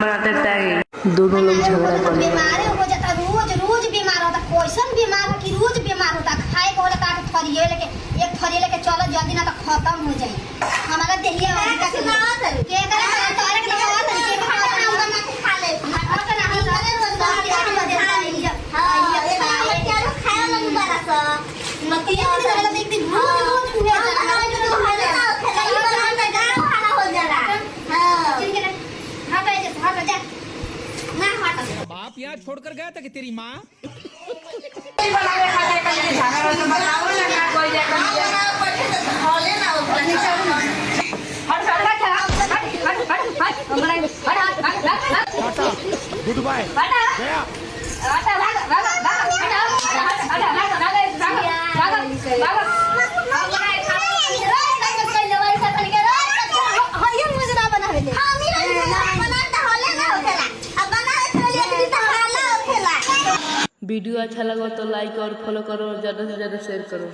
दोनों लोग झगड़ा कर बीमार हो जाता, रोज रोज बीमार होता। कैसन बीमार हो कि रोज बीमार होता। खाए को होता कि थरिये लेके एक थरिये लेके चलो जल्दी ना तो खत्म हो जाए हमारा देहिया के करे तारे के नवा तरीके के बना के खा ले और ना हम करे रोजगार के हम देता है हां ये क्या खाए वाला मुबारक सा मतिया वाला देख दिन रोज रोज हुए खाना हो जाला हां ठीक है हट जा ना हट बाप यहाँ छोड़कर गया था कि तेरी माँ गुड बाय गया वीडियो अच्छा लगा तो लाइक और फॉलो करो और ज़्यादा से ज़्यादा शेयर करो।